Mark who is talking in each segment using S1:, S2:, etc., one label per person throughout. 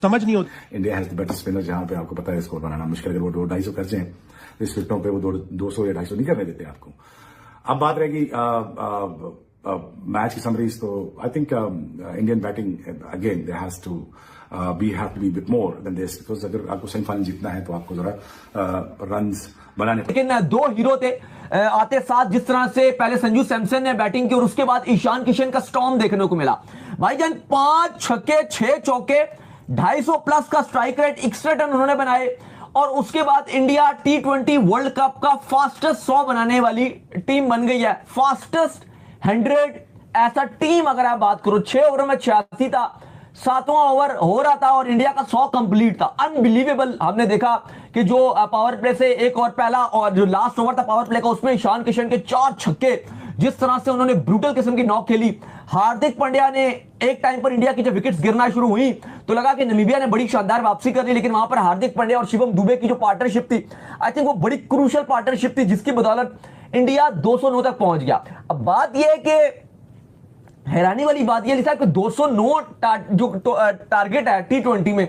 S1: समझ नहीं होती।
S2: India has the better spinner, जहां पे आपको पता है स्कोर बनाना मुश्किल है। वो 250 खर्चे हैं इस विकेटों पे, वो 200 या 250 नहीं करने देते आपको। अब बात रहेगी मैच की समरीज, तो I think Indian batting again they has to have to be bit more than this, because अगर आपको सेमीफाइनल जीतना है तो आपको जरा रन्स बनाने।
S3: लेकिन दो हीरो थे आते साथ, जिस तरह से पहले संजू सैमसन ने बैटिंग की और उसके बाद ईशान किशन का स्टॉर्म देखने को मिला। भाईजान 5 छक्के 6 चौके, 250 प्लस का स्ट्राइक रेट, 61 रन उन्होंने बनाए और उसके बाद इंडिया T20 वर्ल्ड कप का फास्टेस्ट 100 बनाने वाली टीम बन गई है। फास्टेस्ट 100 ऐसा टीम अगर आप बात करो, 6 ओवर में 86 था, 7वां ओवर हो रहा था और इंडिया का 100 कंप्लीट था। अनबिलीवेबल। हमने देखा कि जो पावर प्ले से एक और पहला और जो लास्ट ओवर था पावर प्ले का, उसमें ईशान किशन के 4 छक्के, जिस तरह से उन्होंने ब्रूटल किस्म की नॉक खेली। हार्दिक पांड्या ने एक टाइम पर इंडिया की जब विकेट्स गिरना शुरू हुई तो लगा कि नामीबिया ने बड़ी शानदार वापसी कर ली, लेकिन वहां पर हार्दिक पांड्या और शिवम दुबे की जो पार्टनरशिप थी, आई थिंक वो बड़ी क्रूशियल पार्टनरशिप थी, जिसकी बदौलत इंडिया 209 तक पहुंच गया। अब बात यह है कि हैरानी वाली बात यह कि 209 जो टारगेट है T20 में,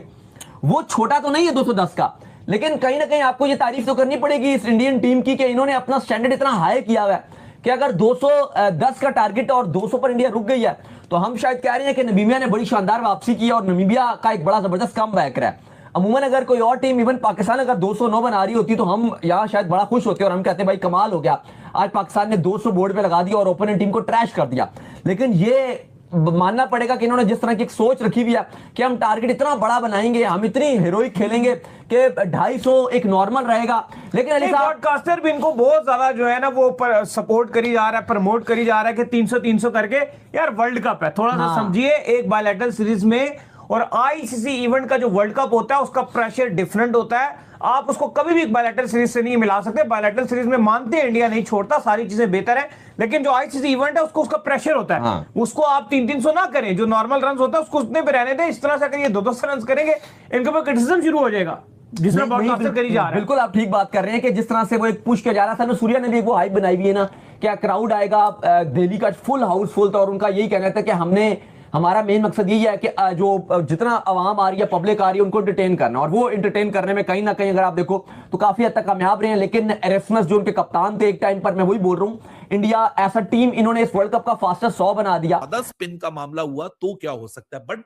S3: वो छोटा तो नहीं है 210 का, लेकिन कहीं ना कहीं आपको ये तारीफ तो करनी पड़ेगी इस इंडियन टीम की कि इन्होंने अपना स्टैंडर्ड इतना हाई किया हुआ है कि अगर 210 का टारगेट और 200 पर इंडिया रुक गई है तो हम शायद कह रहे हैं कि नामीबिया ने बड़ी शानदार वापसी की और नामीबिया का एक बड़ा जबरदस्त कम बैक रहा है। अमूमन अगर कोई और टीम, इवन पाकिस्तान अगर 209 बना रही होती तो हम यहाँ शायद बड़ा खुश होते और हम कहते भाई कमाल हो गया, आज पाकिस्तान ने 200 बोर्ड पे लगा दिया और ओपोनेंट टीम को ट्रैश कर दिया। लेकिन ये मानना पड़ेगा कि इन्होंने जिस तरह की एक सोच रखी हुई है कि हम टारगेट इतना बड़ा बनाएंगे, हम इतनी हीरोइक खेलेंगे कि 250 एक नॉर्मल रहेगा। लेकिन अली साहब,
S4: ब्रॉडकास्टर भी इनको बहुत ज्यादा जो है ना वो सपोर्ट करी जा रहा है, प्रमोट करी जा रहा है कि 300 करके। यार वर्ल्ड कप है, थोड़ा सा समझिए। एक बायलैटरल सीरीज में और आईसीसी इवेंट का जो वर्ल्ड कप होता है उसका प्रेशर डिफरेंट होता है। आप उसको कभी भी बायलैटरल सीरीज से नहीं मिला सकते। बायलैटरल सीरीज में मानते हैं इंडिया नहीं छोड़ता, सारी चीजें बेहतर है, लेकिन जो आईसीसी इवेंट है उसको उसका प्रेशर होता है। उसको आप 300 ना करें, जो नॉर्मल रन होता है उसको उतने पे रहने दें। इस तरह से अगर ये 200 रन करेंगे इनके ऊपर क्रिटिसिज्म शुरू हो जाएगा, जिसमें ब्रॉडकास्टर करी जा रहा है।
S3: बिल्कुल आप ठीक बात कर रहे हैं कि जिस तरह से वो एक पुश किया जा रहा था ना, सूर्या ने भी वो हाइप बनाई हुई है ना, क्या क्राउड आएगा, दिल्ली का फुल हाउसफुल था और उनका यही कहना था कि हमारा मेन मकसद यही है कि जो जितना आवाम आ रही है, पब्लिक आ रही है, उनको एंटरटेन करना, और वो एंटरटेन करने में कहीं ना कहीं अगर आप देखो तो काफी हद तक कामयाब रहे हैं। लेकिन एरेस्मस जो उनके कप्तान थे एक टाइम पर, मैं वही बोल रहा हूं, इंडिया ऐसा टीम इन्होंने इस वर्ल्ड कप का फास्टेस्ट 100 बना दिया।
S5: स्पिन का मामला हुआ तो क्या हो सकता है, बट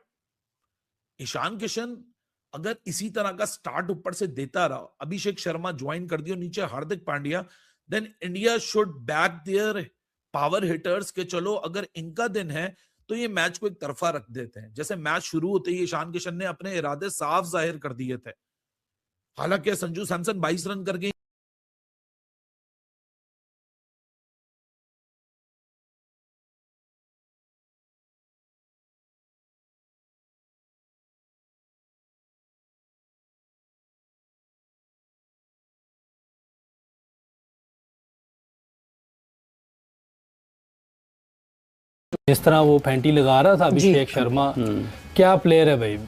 S5: ईशान किशन अगर इसी तरह का स्टार्ट ऊपर से देता रहा, अभिषेक शर्मा ज्वाइन कर दिया, नीचे Hardik Pandya, then India should back their power hitters के चलो अगर इनका दिन है तो ये मैच को एक तरफा रख देते हैं। जैसे मैच शुरू होते ही ईशान किशन ने अपने इरादे साफ जाहिर कर दिए थे। हालांकि संजू सैमसन 22 रन करके
S6: जिस तरह वो फैंटी लगा रहा था अभिषेक शर्मा, क्या प्लेयर है भाई।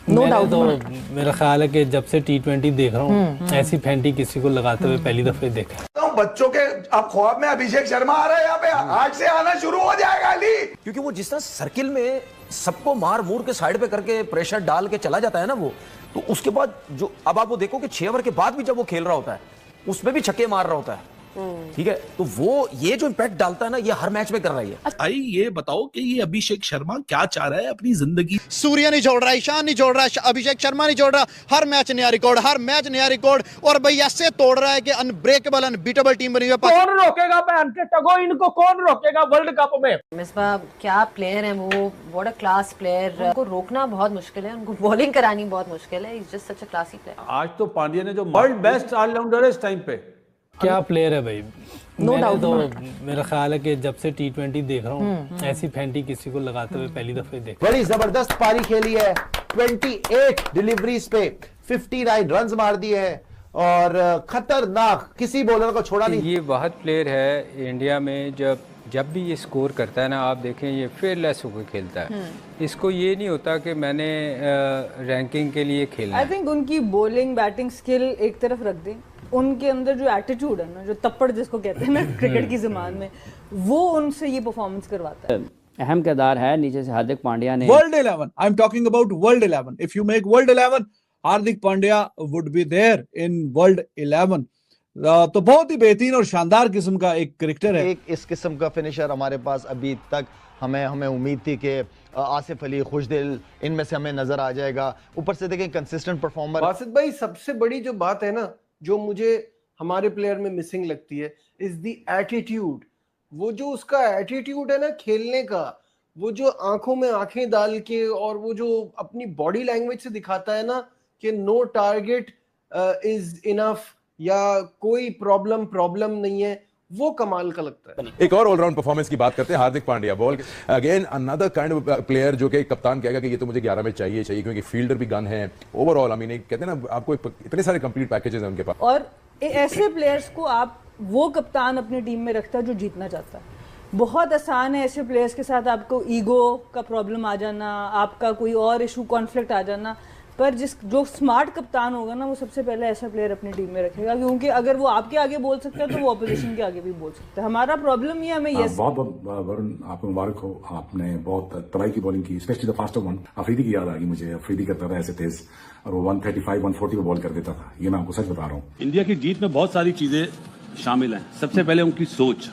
S7: No doubt.
S6: तो मेरा ख्याल है कि जब से T20 देख रहा हूँ ऐसी फैंटी किसी को लगाते हुए पहली दफे देखा।
S8: तो बच्चों के अब ख्वाब में अभिषेक शर्मा आ रहा है यहाँ पे, आज से आना शुरू हो जाएगा अली।
S9: क्योंकि वो जिस तरह सर्किल में सबको मार मूर के साइड पे करके प्रेशर डाल के चला जाता है ना वो, तो उसके बाद जो अब आप वो देखो कि 6 ओवर के बाद भी जब वो खेल रहा होता है उसमें भी छक्के मार रहा होता है। ठीक है, तो वो ये जो इम्पैक्ट डालता है ना, ये हर मैच में कर रही है।
S5: आई ये बताओ कि ये अभिषेक शर्मा क्या चाह रहा है अपनी जिंदगी।
S1: सूर्या नहीं छोड़ रहा, ईशान नहीं छोड़ रहा, अभिषेक शर्मा नहीं छोड़ रहा, हर मैच नया रिकॉर्ड, हर मैच नया रिकॉर्ड, और भाई ऐसे तोड़ रहा है कि अनब्रेकेबल अनबीटेबल टीम बनी हुई है।
S4: कौन रोकेगा पहन के टगो इनको, कौन रोकेगा वर्ल्ड कप में।
S7: मिसबा क्या प्लेयर है वो, व्हाट अ क्लास प्लेयर। उनको रोकना बहुत मुश्किल है, उनको बॉलिंग करानी बहुत मुश्किल है। Is just such a classy player.
S10: आज तो पांड्या ने जो वर्ल्ड बेस्ट ऑलराउंडर है इस टाइम पे,
S6: क्या प्लेयर है भाई।
S7: No doubt.
S6: तो मेरा ख्याल है कि जब से T20 देख रहा हूँ ऐसी फैंटी किसी को लगाते हुए पहली दफे देखा।
S11: बड़ी जबरदस्त पारी खेली है, 28 डिलीवरीज पे 59 रन्स मार दिए हैं और खतरनाक, किसी बॉलर को छोड़ा नहीं।
S12: ये बहुत प्लेयर है इंडिया में, जब भी ये स्कोर करता है ना, आप देखें ये फेयरलेस होकर खेलता है। इसको ये नहीं होता कि मैंने रैंकिंग के लिए खेलना है।
S13: आई थिंक उनकी बॉलिंग बैटिंग स्किल एक तरफ रख दें, उनके अंदर जो एटीट्यूड है ना, जो तप्पड़ जिसको कहते हैं ना क्रिकेट की ज़बान में, वो उनसे ये परफॉर्मेंस करवाता है।
S14: अहम किरदार है। नीचे से हार्दिक पांड्या ने
S10: world 11, I am talking about world 11, if you make world 11, Hardik Pandya would be there in world 11। तो बहुत ही बेहतरीन और शानदार किस्म का एक क्रिकेटर है।
S15: एक इस किस्म का फिनिशर हमारे पास अभी तक हमें उम्मीद थी कि आसिफ अली, खुशदिल, इनमें से हमें नजर आ जाएगा। ऊपर से देखें कंसिस्टेंट परफॉर्मर।
S16: बासित भाई, सबसे बड़ी जो बात है ना, जो मुझे हमारे प्लेयर में मिसिंग लगती है, इज द एटीट्यूड। वो जो उसका एटीट्यूड है ना खेलने का, वो जो आंखों में आंखें डाल के और वो जो अपनी बॉडी लैंग्वेज से दिखाता है ना कि नो टारगेट इज इनफ या कोई प्रॉब्लम नहीं है, वो कमाल का लगता है।
S17: एक और ऑलराउंड परफॉर्मेंस की बात करते हैं। Hardik Pandya ball again another kind of player जो कि कप्तान कहेगा कि ये तो मुझे 11 में चाहिए क्योंकि फील्डर भी गन है। ओवरऑल आई मीन कहते हैं ना, आपको इतने सारे कंप्लीट पैकेजेस हैं उनके पास।
S13: और ऐसे प्लेयर्स को आप वो कप्तान अपनी टीम में रखता है जो जीतना चाहता है। बहुत आसान है ऐसे प्लेयर्स के साथ आपको ईगो का प्रॉब्लम आ जाना, आपका कोई और इशू, कॉन्फ्लिक्ट आ जाना। पर जो स्मार्ट कप्तान होगा ना, वो सबसे पहले ऐसा प्लेयर अपनी टीम में रखेगा, क्योंकि अगर वो आपके आगे बोल सकता है तो वो ऑपोजिशन के आगे भी बोल सकता है। हमारा प्रॉब्लम ये हमें
S2: बहुत बहुत वरुण, आपको मुबारक हो, आपने बहुत तबाही की बॉलिंग की, specially the faster one. Afridi की याद आ गई मुझे। अफरीदी करता था ऐसे तेज, और वो 135 140 पे बॉल कर देता था। ये मैं आपको सच बता रहा हूँ।
S18: इंडिया की जीत में बहुत सारी चीजें शामिल हैं। सबसे पहले उनकी सोच।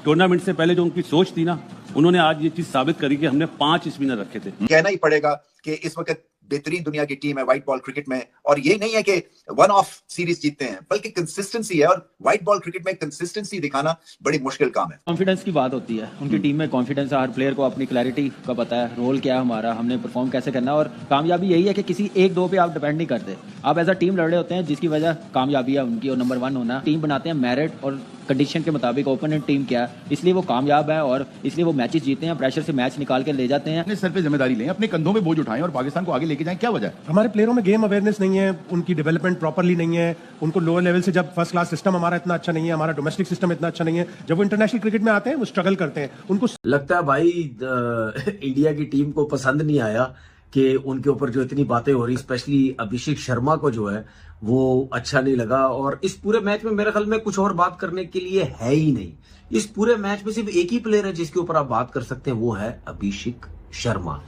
S18: टूर्नामेंट से पहले जो उनकी सोच थी ना, उन्होंने आज ये चीज साबित करी कि हमने 5 स्पिनर रखे थे।
S19: कहना ही पड़ेगा कि इस वक्त बेहतरीन दुनिया की टीम है व्हाइट बॉल क्रिकेट में, और ये नहीं है कि वन ऑफ सीरीज जीतते हैं, बल्कि कंसिस्टेंसी है, और व्हाइट बॉल क्रिकेट में कंसिस्टेंसी दिखाना बड़ी मुश्किल काम है।
S20: कॉन्फिडेंस की बात होती है, उनकी टीम में कॉन्फिडेंस है, हर प्लेयर को अपनी क्लैरिटी का पता है, रोल क्या है हमारा, हमने परफॉर्म कैसे करना है। और कामयाबी यही है कि किसी 1-2 पे आप डिपेंड नहीं करते, आप एज अ टीम लड़ रहे होते हैं, जिसकी वजह कामयाबी है उनकी और नंबर 1 होना। टीम बनाते हैं मेरिट और कंडीशन के मुताबिक, ओपोनेंट टीम क्या है, इसलिए वो कामयाब है और इसलिए वो मैचेस जीते हैं, प्रेशर से मैच निकाल के ले जाते हैं।
S21: अपने सर पे जिम्मेदारी लें, अपने कंधों पे बोझ उठाएं और पाकिस्तान को आगे लेके जाएं। क्या वजह है?
S22: हमारे प्लेयरों में गेम अवेयरनेस नहीं है, उनकी डेवलपमेंट प्रॉपर्ली नहीं है, उनको लोअर लेवल से, जब फर्स्ट क्लास सिस्टम हमारा इतना अच्छा नहीं है, हमारा डोमेस्टिक सिस्टम इतना अच्छा नहीं है, जब वो इंटरनेशनल क्रिकेट में आते हैं वो स्ट्रगल करते हैं। उनको
S9: लगता है भाई इंडिया की टीम को पसंद नहीं आया कि उनके ऊपर जो इतनी बातें हो रही, स्पेशली अभिषेक शर्मा को जो है वो अच्छा नहीं लगा। और इस पूरे मैच में मेरे ख्याल में कुछ और बात करने के लिए है ही नहीं। इस पूरे मैच में सिर्फ एक ही प्लेयर है जिसके ऊपर आप बात कर सकते हैं, वो है अभिषेक शर्मा।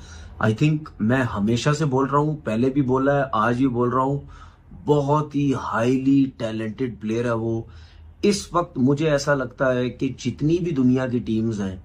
S9: आई थिंक मैं हमेशा से बोल रहा हूं, पहले भी बोला है, आज भी बोल रहा हूं, बहुत ही हाईली टैलेंटेड प्लेयर है वो। इस वक्त मुझे ऐसा लगता है कि जितनी भी दुनिया की टीम्स हैं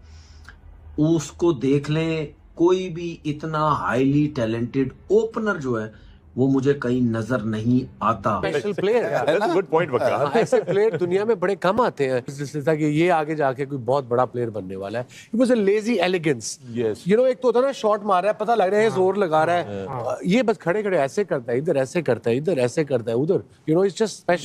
S9: उसको देख लें, कोई भी इतना हाईली टैलेंटेड ओपनर जो है वो मुझे कहीं नजर नहीं आता।
S23: स्पेशल प्लेयर, गुड पॉइंट वकार। ऐसे प्लेयर दुनिया में बड़े कम आते हैं जिससे कि ये आगे जाके कोई बहुत बड़ा प्लेयर बनने वाला है। It was a lazy elegance. You know, एक तो होता है ना शॉट मार रहा है, पता लग रहा है जोर लगा रहा है, ये बस खड़े खड़े ऐसे करता है, इधर ऐसे करता है, इधर ऐसे करता है, उधर, यू नो, इट्स जस्ट